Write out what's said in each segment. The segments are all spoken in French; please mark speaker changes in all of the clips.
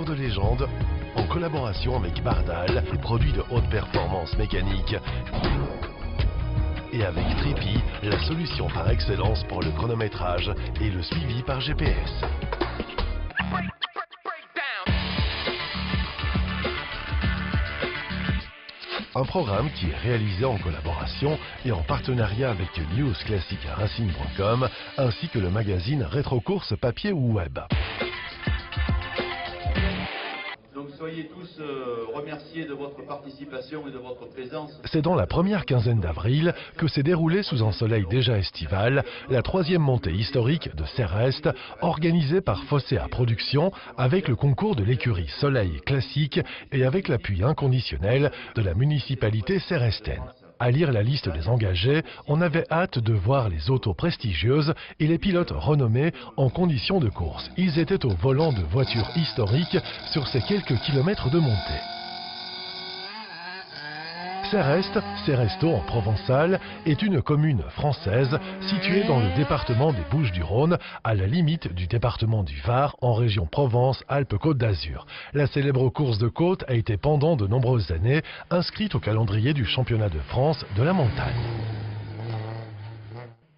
Speaker 1: de légende, en collaboration avec Bardal, les produits de haute performance mécanique, et avec Trippy, la solution par excellence pour le chronométrage et le suivi par GPS. Un programme qui est réalisé en collaboration et en partenariat avec newsclassicracing.com ainsi que le magazine Rétrocourse papier ou web.
Speaker 2: Donc soyez tous remerciés de votre participation et de votre présence.
Speaker 1: C'est dans la première quinzaine d'avril que s'est déroulée sous un soleil déjà estival la troisième montée historique de Céreste, organisée par Fossea Productions avec le concours de l'écurie Soleil Classique et avec l'appui inconditionnel de la municipalité cérestaine. À lire la liste des engagés, on avait hâte de voir les autos prestigieuses et les pilotes renommés en conditions de course. Ils étaient au volant de voitures historiques sur ces quelques kilomètres de montée. Céreste, Ceresto en provençal, est une commune française située dans le département des Bouches-du-Rhône, à la limite du département du Var, en région Provence-Alpes-Côte d'Azur. La célèbre course de côte a été pendant de nombreuses années inscrite au calendrier du championnat de France de la montagne.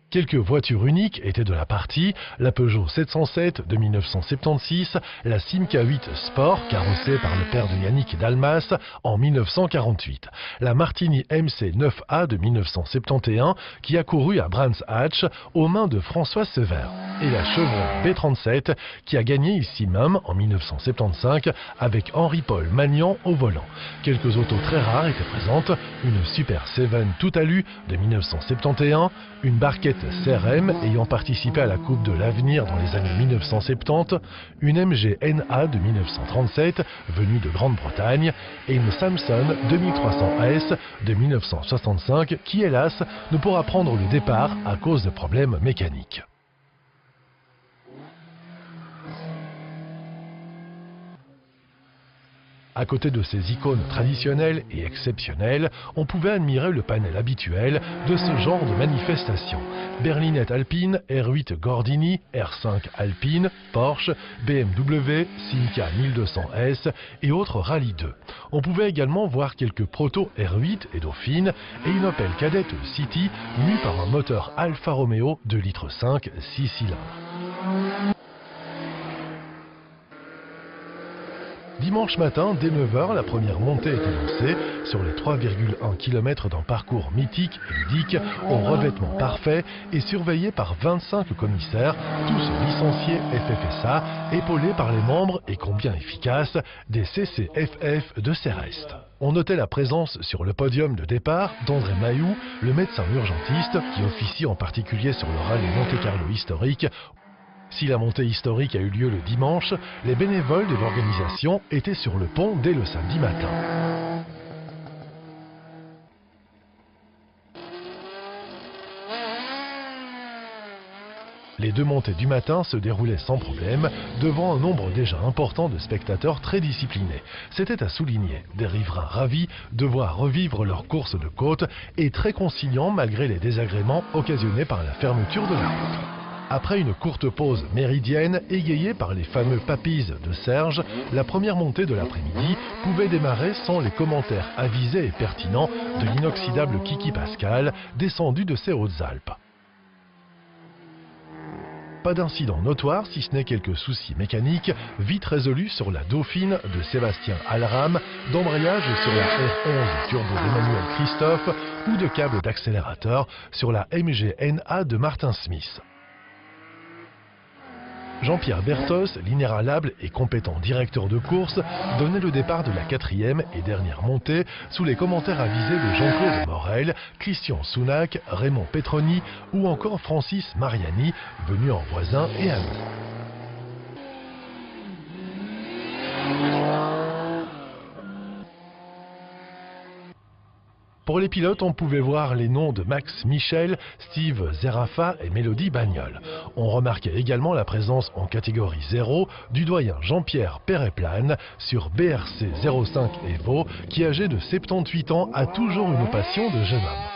Speaker 1: Quelques voitures uniques étaient de la partie, la Peugeot 707 de 1976, la Simca 8 Sport, carrossée par le père de Yannick Dalmas en 1948, la Martini MC 9A de 1971 qui a couru à Brands Hatch aux mains de François Sever, et la Chevrolet B37 qui a gagné ici même en 1975 avec Henri-Paul Magnan au volant. Quelques autos très rares étaient présentes, une Super 7 tout alu de 1971, une barquette CRM ayant participé à la Coupe de l'Avenir dans les années 1970, une MG NA de 1937 venue de Grande-Bretagne et une Samson 2300S de 1965 qui hélas ne pourra prendre le départ à cause de problèmes mécaniques. À côté de ces icônes traditionnelles et exceptionnelles, on pouvait admirer le panel habituel de ce genre de manifestation. Berlinette Alpine, R8 Gordini, R5 Alpine, Porsche, BMW, Simca 1200S et autres Rallye 2. On pouvait également voir quelques protos R8 et Dauphine et une Opel Kadett City mue par un moteur Alfa Romeo 2,5 litres 6 cylindres. Dimanche matin, dès 9h, la première montée était lancée sur les 3,1 km d'un parcours mythique et ludique au revêtement parfait et surveillé par 25 commissaires, tous licenciés FFSA, épaulés par les membres et combien efficaces des CCFF de Céreste. On notait la présence sur le podium de départ d'André Mailloux, le médecin urgentiste qui officie en particulier sur le rallye Monte-Carlo historique. Si la montée historique a eu lieu le dimanche, les bénévoles de l'organisation étaient sur le pont dès le samedi matin. Les deux montées du matin se déroulaient sans problème, devant un nombre déjà important de spectateurs très disciplinés. C'était à souligner, des riverains ravis de voir revivre leur course de côte et très conciliants malgré les désagréments occasionnés par la fermeture de la route. Après une courte pause méridienne, égayée par les fameux papilles de Serge, la première montée de l'après-midi pouvait démarrer sans les commentaires avisés et pertinents de l'inoxydable Kiki Pascal, descendu de ses Hautes-Alpes. Pas d'incident notoire, si ce n'est quelques soucis mécaniques, vite résolus sur la Dauphine de Sébastien Alram, d'embrayage sur la R11 turbo d'Emmanuel Christophe ou de câble d'accélérateur sur la MG NA de Martin Smith. Jean-Pierre Bertos, l'inéralable et compétent directeur de course, donnait le départ de la quatrième et dernière montée sous les commentaires avisés de Jean-Claude Morel, Christian Sounac, Raymond Petroni ou encore Francis Mariani, venus en voisins et amis. Pour les pilotes, on pouvait voir les noms de Max Michel, Steve Zerafa et Mélodie Bagnol. On remarquait également la présence en catégorie 0 du doyen Jean-Pierre Perreplane sur BRC 05 Evo, qui âgé de 78 ans a toujours une passion de jeune homme.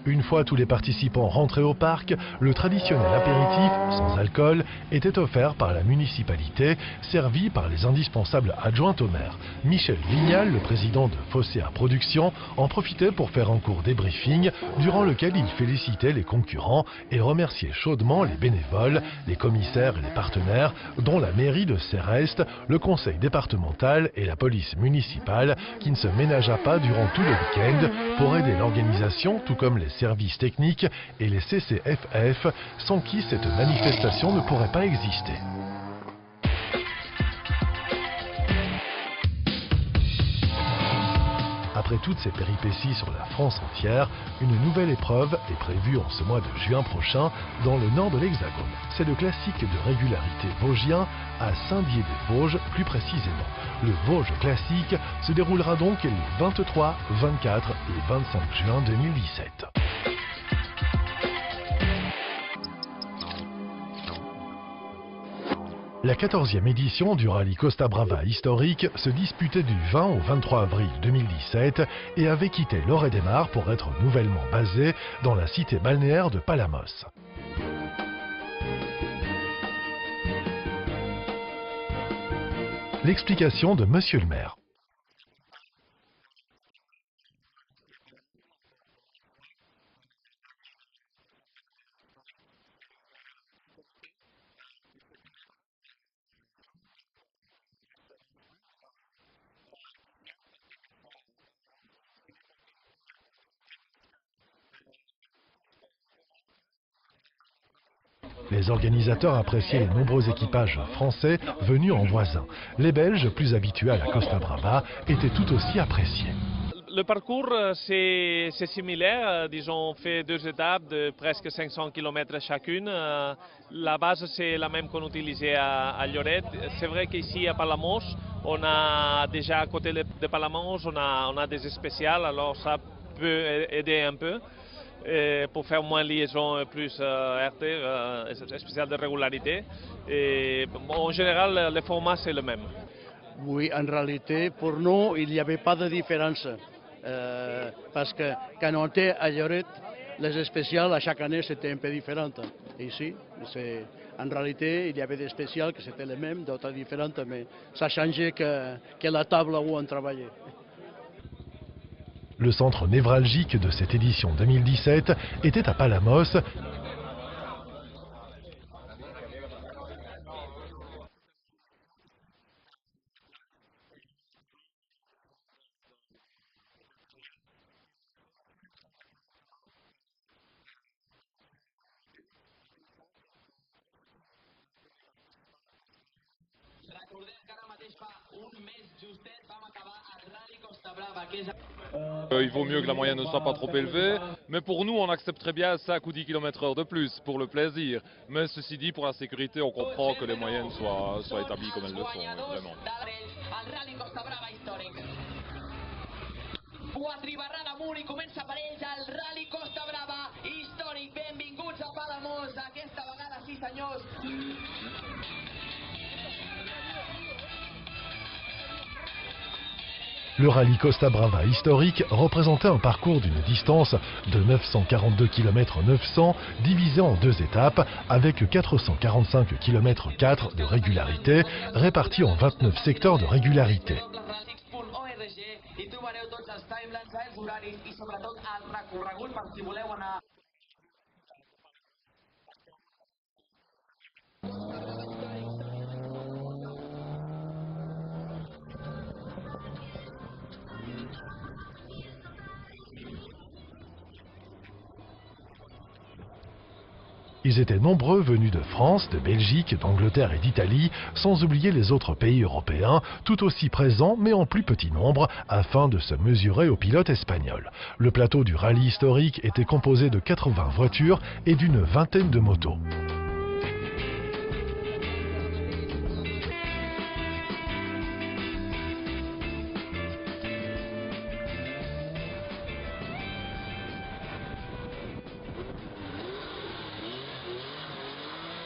Speaker 1: Une fois tous les participants rentrés au parc, le traditionnel apéritif, sans alcool, était offert par la municipalité, servi par les indispensables adjoints au maire. Michel Vignal, le président de Fosséa Productions, en profitait pour faire un court débriefing, durant lequel il félicitait les concurrents et remerciait chaudement les bénévoles, les commissaires et les partenaires, dont la mairie de Céreste, le conseil départemental et la police municipale, qui ne se ménagea pas durant tout le week-end pour aider l'organisation, tout comme les services techniques et les CCFF, sans qui cette manifestation ne pourrait pas exister. Après toutes ces péripéties sur la France entière, une nouvelle épreuve est prévue en ce mois de juin prochain dans le nord de l'Hexagone. C'est le classique de régularité vosgien à Saint-Dié-des-Vosges plus précisément. Le Vosges classique se déroulera donc les 23, 24 et 25 juin 2017. La 14e édition du rallye Costa Brava historique se disputait du 20 au 23 avril 2017 et avait quitté Lloret-des-Mars pour être nouvellement basée dans la cité balnéaire de Palamos. L'explication de Monsieur le maire. Les organisateurs appréciaient les nombreux équipages français venus en voisin. Les Belges, plus habitués à la Costa Brava, étaient tout aussi appréciés.
Speaker 3: Le parcours, c'est similaire. Disons, on fait 2 étapes de presque 500 km chacune. La base, c'est la même qu'on utilisait à Lloret. C'est vrai qu'ici, à Palamos, on a déjà à côté de Palamos, on a des spéciales, alors ça peut aider un peu. Pour faire moins liaison, plus RT, spécial de régularité. Et, bon, en général, le format, c'est le même.
Speaker 4: Oui, en réalité, pour nous, il n'y avait pas de différence. Parce que quand on était à Lloret, les spéciales, à chaque année, c'était un peu différent. Ici, en réalité, il y avait des spéciales qui étaient les mêmes, d'autres différentes, mais ça changeait que la table où on travaillait.
Speaker 1: Le centre névralgique de cette édition 2017 était à Palamos.
Speaker 5: Il vaut mieux que la moyenne ne soit pas trop élevée, mais pour nous on accepte très bien 5 ou 10 km/h de plus pour le plaisir. Mais ceci dit, pour la sécurité, on comprend que les moyennes soient établies comme elles le sont, vraiment.
Speaker 6: Quadribarra damunt i comença per ells el Rally Costa Brava històric. Benvinguts a Palamós, aquesta vegada sí senyors.
Speaker 1: Le rallye Costa Brava historique représentait un parcours d'une distance de 942 km 900 divisé en 2 étapes avec 445 km 4 de régularité répartis en 29 secteurs de régularité.
Speaker 6: I trobareu tots els timelines, els horaris i sobretot el recorregut per si voleu anar.
Speaker 1: Ils étaient nombreux venus de France, de Belgique, d'Angleterre et d'Italie, sans oublier les autres pays européens, tout aussi présents mais en plus petit nombre, afin de se mesurer aux pilotes espagnols. Le plateau du rallye historique était composé de 80 voitures et d'une vingtaine de motos.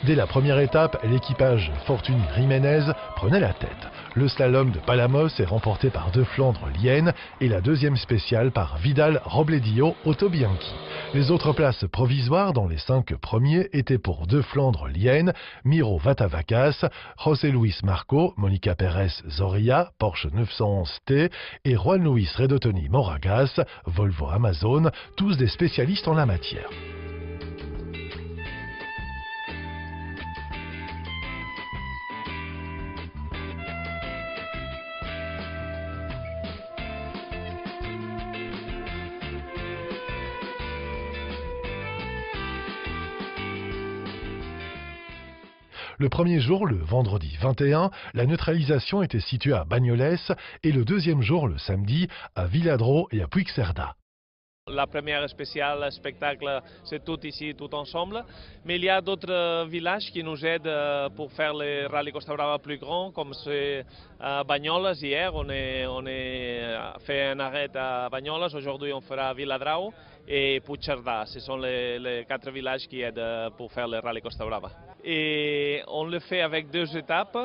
Speaker 1: Dès la première étape, l'équipage Fortuny Jiménez prenait la tête. Le slalom de Palamos est remporté par De Flandre-Lienne et la deuxième spéciale par Vidal-Robledillo Autobianchi. Les autres places provisoires dans les 5 premiers étaient pour De Flandre-Lienne, Miro Vatavacas, José Luis Marco, Monica Pérez Zorrilla, Porsche 911T et Juan Luis Redotoni Moragas, Volvo Amazon, tous des spécialistes en la matière. Le premier jour, le vendredi 21, la neutralisation était située à Bagnoles et le deuxième jour, le samedi, à Villadro et à Puigcerdà.
Speaker 3: La première spéciale spectacle, c'est tout ici, tout ensemble. Mais il y a d'autres villages qui nous aident pour faire le Rallye Costa Brava plus grand, comme c'est à Banyoles hier. On a fait un arrêt à Banyoles. Aujourd'hui, on fera Viladrau et Puigcerdà. Ce sont les 4 villages qui aident pour faire le Rallye Costa Brava. Et on le fait avec 2 étapes,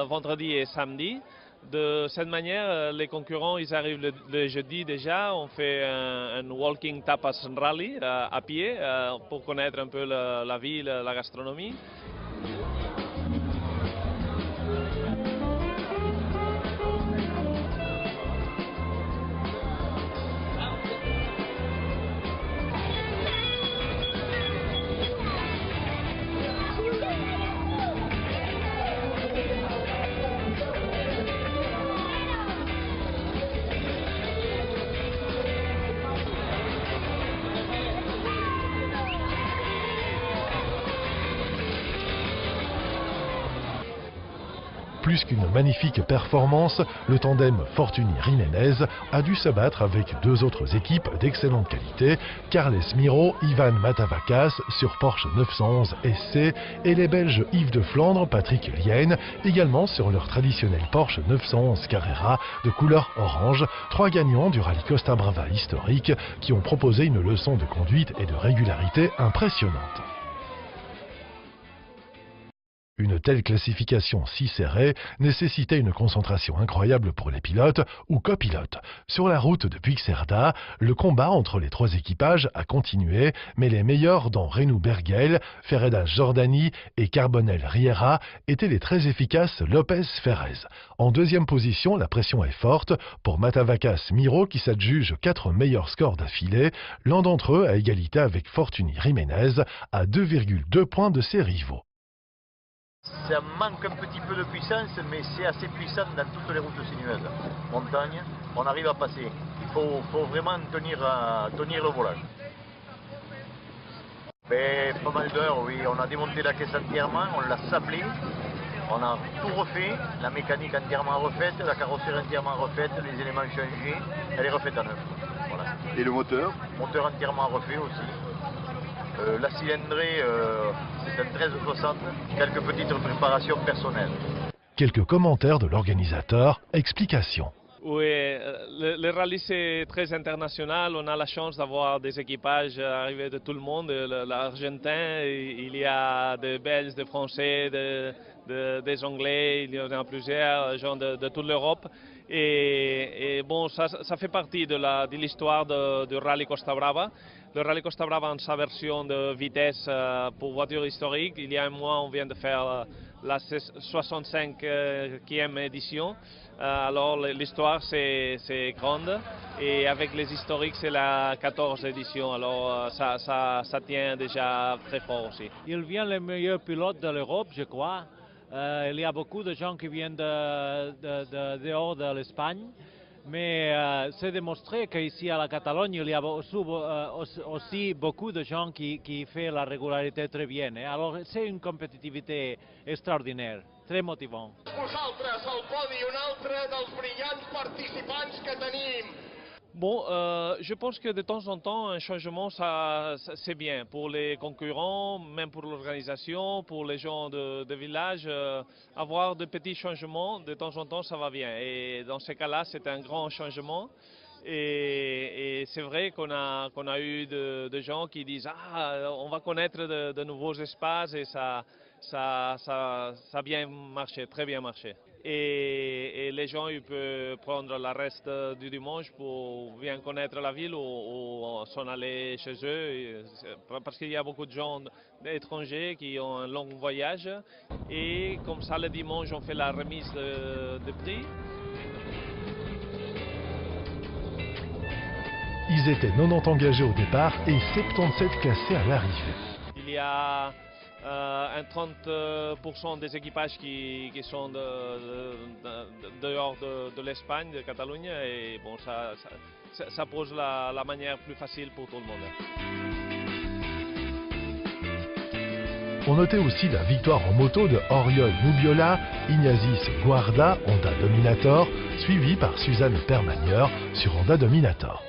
Speaker 3: vendredi et samedi. De cette manière, les concurrents ils arrivent le jeudi déjà, on fait un walking tapas rally à pied pour connaître un peu la ville, la gastronomie.
Speaker 1: Plus qu'une magnifique performance, le tandem Fortuny-Jiménez a dû se battre avec 2 autres équipes d'excellente qualité, Carles Miro, Ivan Matavacas sur Porsche 911 SC et les Belges Yves de Flandre, Patrick Lienne, également sur leur traditionnel Porsche 911 Carrera de couleur orange, 3 gagnants du Rallye Costa Brava historique qui ont proposé une leçon de conduite et de régularité impressionnante. Une telle classification si serrée nécessitait une concentration incroyable pour les pilotes ou copilotes. Sur la route de Puigcerdà, le combat entre les 3 équipages a continué, mais les meilleurs dont Renou Bergel, Ferredas Jordani et Carbonel Riera étaient les très efficaces Lopez Ferrez. En deuxième position, la pression est forte pour Matavacas Miro qui s'adjuge 4 meilleurs scores d'affilée, l'un d'entre eux à égalité avec Fortuny Jiménez à 2,2 points de ses rivaux.
Speaker 7: Ça manque un petit peu de puissance, mais c'est assez puissant dans toutes les routes sinueuses. Montagne, on arrive à passer. Il faut vraiment tenir le volant. Mais pas mal d'heures, oui. On a démonté la caisse entièrement, on l'a sablée, on a tout refait, la mécanique entièrement refaite, la carrosserie entièrement refaite, les éléments changés, elle est refaite à neuf. Voilà.
Speaker 8: Et le moteur?
Speaker 7: Moteur entièrement refait aussi. La cylindrée, c'est un 1360, quelques petites préparations personnelles.
Speaker 1: Quelques commentaires de l'organisateur, explications.
Speaker 3: Oui, le rallye c'est très international, on a la chance d'avoir des équipages arrivés de tout le monde, l'Argentin, il y a des Belges, des Français, des Anglais, il y en a plusieurs gens de toute l'Europe. Et bon, ça fait partie de l'histoire du Rallye Costa Brava. Le Rallye Costa Brava en sa version de vitesse pour voitures historiques. Il y a un mois, on vient de faire la 65e édition. Alors l'histoire c'est grande et avec les historiques c'est la 14e édition. Alors ça tient déjà très fort aussi.
Speaker 9: Il vient les meilleurs pilotes de l'Europe, je crois. Il y a beaucoup de gens qui viennent dehors de l'Espagne. Mais c'est démontré qu'ici à la Catalogne, il y a aussi beaucoup de gens qui font la régularité très bien. Alors c'est une compétitivité extraordinaire, très motivant.
Speaker 10: Vosaltres, al podi, un altre dels brillants participants que tenim.
Speaker 3: Bon, je pense que de temps en temps, un changement, c'est bien pour les concurrents, même pour l'organisation, pour les gens de village. Avoir de petits changements, de temps en temps, ça va bien. Et dans ce cas-là, c'est un grand changement. Et c'est vrai qu'on a eu de gens qui disent « Ah, on va connaître de nouveaux espaces » et ça a bien marché, très bien marché. et les gens ils peuvent prendre le reste du dimanche pour bien connaître la ville ou s'en aller chez eux, parce qu'il y a beaucoup de gens étrangers qui ont un long voyage, et comme ça le dimanche on fait la remise de prix.
Speaker 1: Ils étaient 90 engagés au départ et 77 classés à l'arrivée.
Speaker 3: Il y a un 30% des équipages qui sont dehors de l'Espagne, de Catalogne, et bon, ça pose la manière plus facile pour tout le monde.
Speaker 1: On notait aussi la victoire en moto de Oriol Nubiola, Ignazis Guarda, Honda Dominator, suivi par Suzanne Permanier sur Honda Dominator.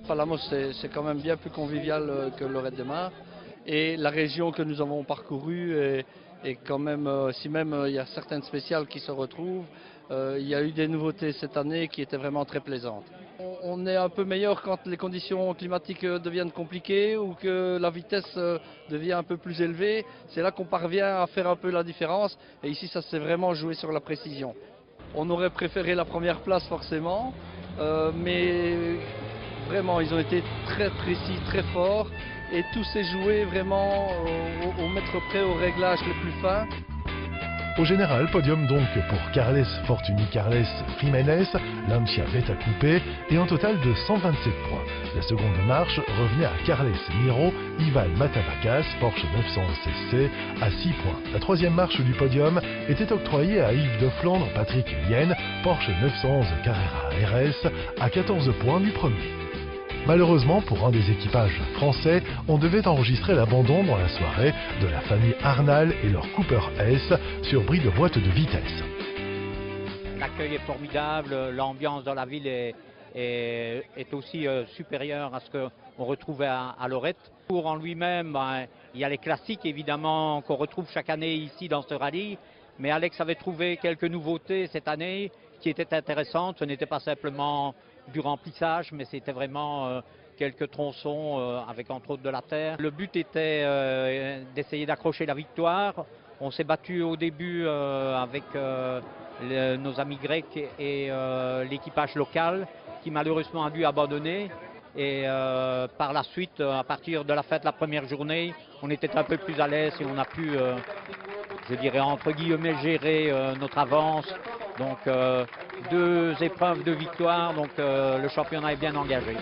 Speaker 4: Palamos, c'est quand même bien plus convivial que Lloret de Mar. Et la région que nous avons parcourue est quand même, si même il y a certaines spéciales qui se retrouvent, il y a eu des nouveautés cette année qui étaient vraiment très plaisantes. On est un peu meilleur quand les conditions climatiques deviennent compliquées ou que la vitesse devient un peu plus élevée. C'est là qu'on parvient à faire un peu la différence. Et ici, ça s'est vraiment joué sur la précision. On aurait préféré la première place forcément, mais vraiment, ils ont été très précis, très forts, et tout s'est joué vraiment au mètre près, au réglage le plus fin.
Speaker 1: Au général, podium donc pour Carles Fortuny Carles Jiménez, Lancia Beta Coupé, et un total de 127 points. La seconde marche revenait à Carles Miro, Ivan Matavacas, Porsche 911 CC, à 6 points. La troisième marche du podium était octroyée à Yves de Flandre, Patrick Lienne, Porsche 911 Carrera RS, à 14 points du premier. Malheureusement, pour un des équipages français, on devait enregistrer l'abandon dans la soirée de la famille Arnal et leur Cooper S sur bris de boîte de vitesse.
Speaker 8: L'accueil est formidable, l'ambiance dans la ville est aussi supérieure à ce qu'on retrouvait à Lorette. Pour en lui-même, il y a les classiques évidemment qu'on retrouve chaque année ici dans ce rallye, mais Alex avait trouvé quelques nouveautés cette année qui étaient intéressantes. Ce n'était pas simplement du remplissage, mais c'était vraiment quelques tronçons avec entre autres de la terre. Le but était d'essayer d'accrocher la victoire. On s'est battu au début avec nos amis grecs et l'équipage local qui malheureusement a dû abandonner. Et par la suite, à partir de la fin de la première journée, on était un peu plus à l'aise et on a pu, je dirais entre guillemets, gérer notre avance. Donc 2 épreuves de victoire, donc le championnat est bien engagé.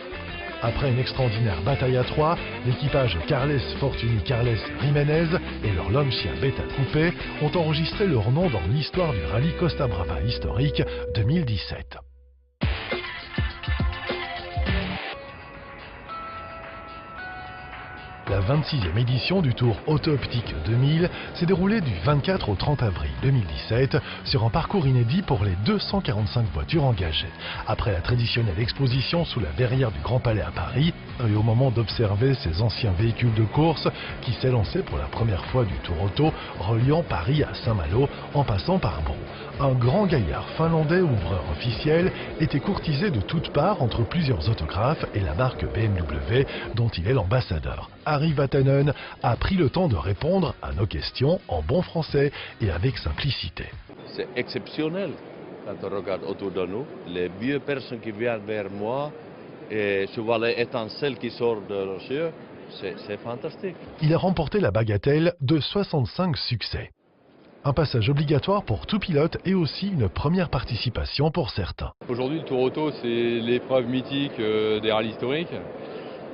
Speaker 1: Après une extraordinaire bataille à 3, l'équipage Carles Fortuny Carles Jiménez et leur Lancia Beta Coupé ont enregistré leur nom dans l'histoire du rallye Costa Brava historique 2017. La 26e édition du Tour Auto-Optique 2000 s'est déroulée du 24 au 30 avril 2017 sur un parcours inédit pour les 245 voitures engagées. Après la traditionnelle exposition sous la verrière du Grand Palais à Paris, et au moment d'observer ces anciens véhicules de course qui s'élançaient pour la première fois du Tour Auto reliant Paris à Saint-Malo en passant par Brou. Un grand gaillard finlandais ouvreur officiel était courtisé de toutes parts entre plusieurs autographes et la marque BMW dont il est l'ambassadeur. Harry Vatanen a pris le temps de répondre à nos questions en bon français et avec simplicité.
Speaker 11: C'est exceptionnel quand on regarde autour de nous. Les vieux personnes qui viennent vers moi et je vois les étincelles qui sortent de leurs yeux, c'est fantastique.
Speaker 1: Il a remporté la bagatelle de 65 succès. Un passage obligatoire pour tout pilote et aussi une première participation pour certains.
Speaker 5: Aujourd'hui, le Tour Auto, c'est l'épreuve mythique des rallyes historiques.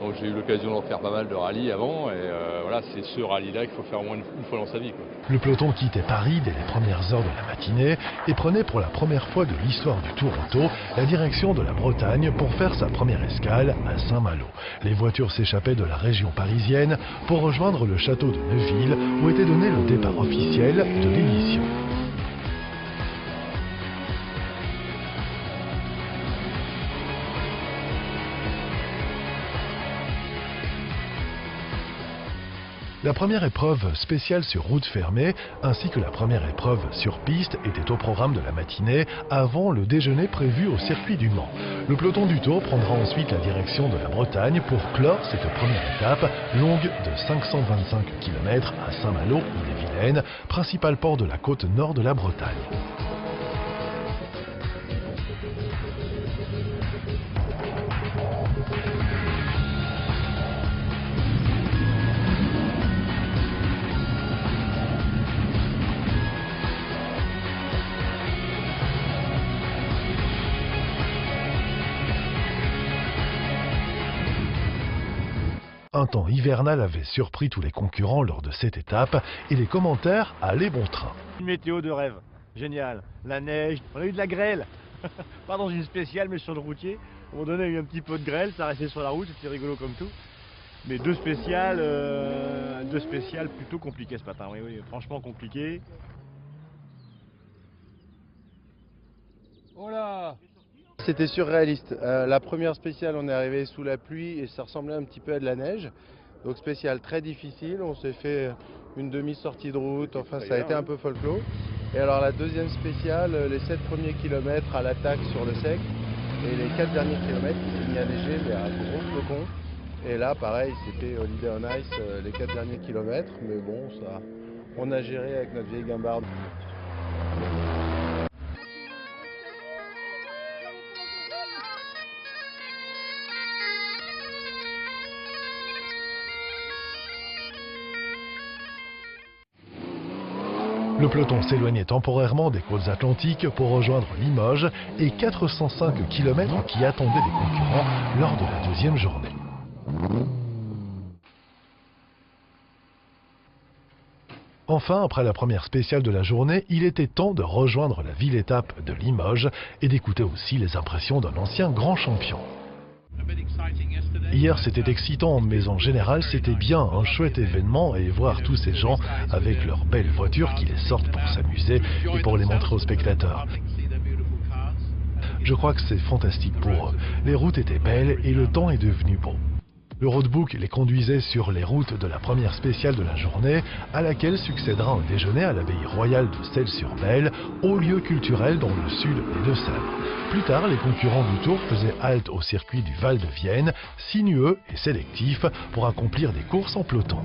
Speaker 5: Donc j'ai eu l'occasion d'en faire pas mal de rallyes avant et voilà, c'est ce rallye-là qu'il faut faire au moins une fois dans sa vie, quoi.
Speaker 1: Le peloton quittait Paris dès les premières heures de la matinée et prenait pour la première fois de l'histoire du Tour Auto la direction de la Bretagne pour faire sa première escale à Saint-Malo. Les voitures s'échappaient de la région parisienne pour rejoindre le château de Neuville où était donné le départ officiel de l'émission. La première épreuve spéciale sur route fermée ainsi que la première épreuve sur piste étaient au programme de la matinée avant le déjeuner prévu au circuit du Mans. Le peloton du Tour prendra ensuite la direction de la Bretagne pour clore cette première étape longue de 525 km à Saint-Malo-Ille-et-Vilaine, principal port de la côte nord de la Bretagne. Un temps hivernal avait surpris tous les concurrents lors de cette étape et les commentaires allaient bon train.
Speaker 12: Une météo de rêve, génial. La neige, on a eu de la grêle. Pas dans une spéciale mais sur le routier. À un moment donné, il y a eu un petit peu de grêle, ça restait sur la route, c'était rigolo comme tout. Mais deux spéciales plutôt compliquées ce matin, oui, franchement compliqué.
Speaker 13: Oh là! C'était surréaliste. La première spéciale, on est arrivé sous la pluie et ça ressemblait un petit peu à de la neige. Donc spéciale très difficile, on s'est fait une demi-sortie de route, enfin ça a été un peu folklore. Et alors la deuxième spéciale, les 7 premiers kilomètres à l'attaque sur le sec et les 4 derniers kilomètres, il s'est mis à neiger mais à gros flocons. Et là pareil, c'était Holiday on Ice les 4 derniers kilomètres, mais bon, ça, on a géré avec notre vieille guimbarde.
Speaker 1: Le peloton s'éloignait temporairement des côtes atlantiques pour rejoindre Limoges et 405 km qui attendaient les concurrents lors de la deuxième journée. Enfin, après la première spéciale de la journée, il était temps de rejoindre la ville-étape de Limoges et d'écouter aussi les impressions d'un ancien grand champion. Hier c'était excitant, mais en général c'était bien un chouette événement et voir tous ces gens avec leurs belles voitures qui les sortent pour s'amuser et pour les montrer aux spectateurs. Je crois que c'est fantastique pour eux. Les routes étaient belles et le temps est devenu beau. Le roadbook les conduisait sur les routes de la première spéciale de la journée, à laquelle succédera un déjeuner à l'abbaye royale de Celles-sur-Belle, haut lieu culturel dans le sud des Deux-Sèvres. Plus tard, les concurrents du Tour faisaient halte au circuit du Val de Vienne, sinueux et sélectif, pour accomplir des courses en peloton.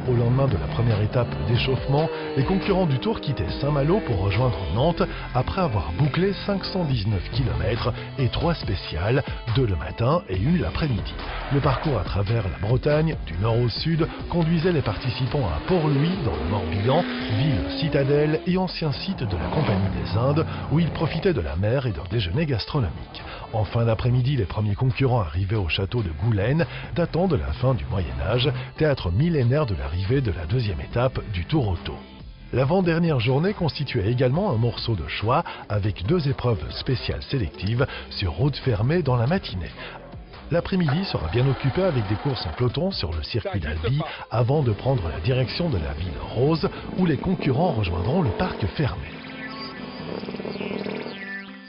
Speaker 1: Au lendemain de la première étape d'échauffement, les concurrents du Tour quittaient Saint-Malo pour rejoindre Nantes après avoir bouclé 519 km et 3 spéciales, 2 le matin et 1 l'après-midi. Le parcours à travers la Bretagne, du nord au sud, conduisait les participants à Port-Louis, dans le Morbihan, ville citadelle et ancien site de la Compagnie des Indes, où ils profitaient de la mer et d'un déjeuner gastronomique. En fin d'après-midi, les premiers concurrents arrivaient au château de Goulaine, datant de la fin du Moyen-Âge, théâtre millénaire de l'arrivée de la deuxième étape du Tour Auto. L'avant-dernière journée constituait également un morceau de choix avec 2 épreuves spéciales sélectives sur route fermée dans la matinée. L'après-midi sera bien occupé avec des courses en peloton sur le circuit d'Albi avant de prendre la direction de la ville rose où les concurrents rejoindront le parc fermé.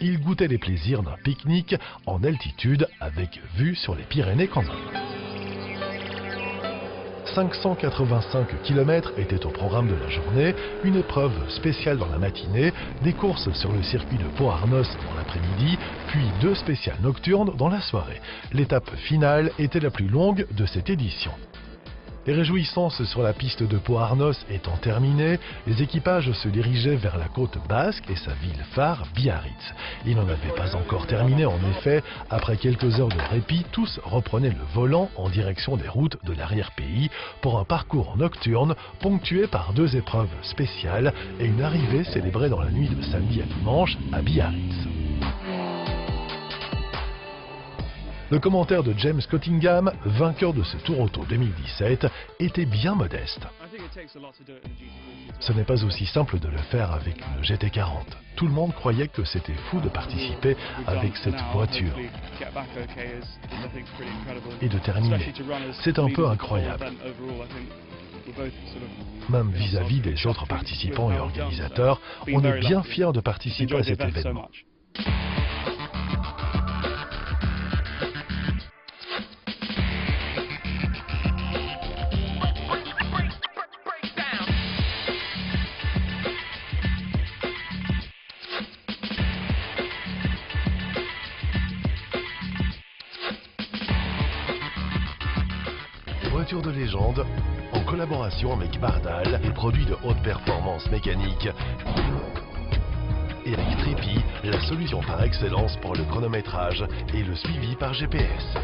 Speaker 1: Il goûtait les plaisirs d'un pique-nique en altitude avec vue sur les Pyrénées quand même. 585 km étaient au programme de la journée, une épreuve spéciale dans la matinée, des courses sur le circuit de Pau-Arnos dans l'après-midi, puis 2 spéciales nocturnes dans la soirée. L'étape finale était la plus longue de cette édition. Les réjouissances sur la piste de Pau-Arnos étant terminées, les équipages se dirigeaient vers la côte basque et sa ville phare, Biarritz. Ils n'en avaient pas encore terminé en effet. Après quelques heures de répit, tous reprenaient le volant en direction des routes de l'arrière-pays pour un parcours nocturne ponctué par 2 épreuves spéciales et une arrivée célébrée dans la nuit de samedi à dimanche à Biarritz. Le commentaire de James Cottingham, vainqueur de ce Tour Auto 2017, était bien modeste. Ce n'est pas aussi simple de le faire avec une GT40. Tout le monde croyait que c'était fou de participer avec cette voiture et de terminer. C'est un peu incroyable. Même vis-à-vis des autres participants et organisateurs, on est bien fiers de participer à cet événement. voitures de légende en collaboration avec Bardal, des produits de haute performance mécanique. Et avec Trépi, la solution par excellence pour le chronométrage et le suivi par GPS.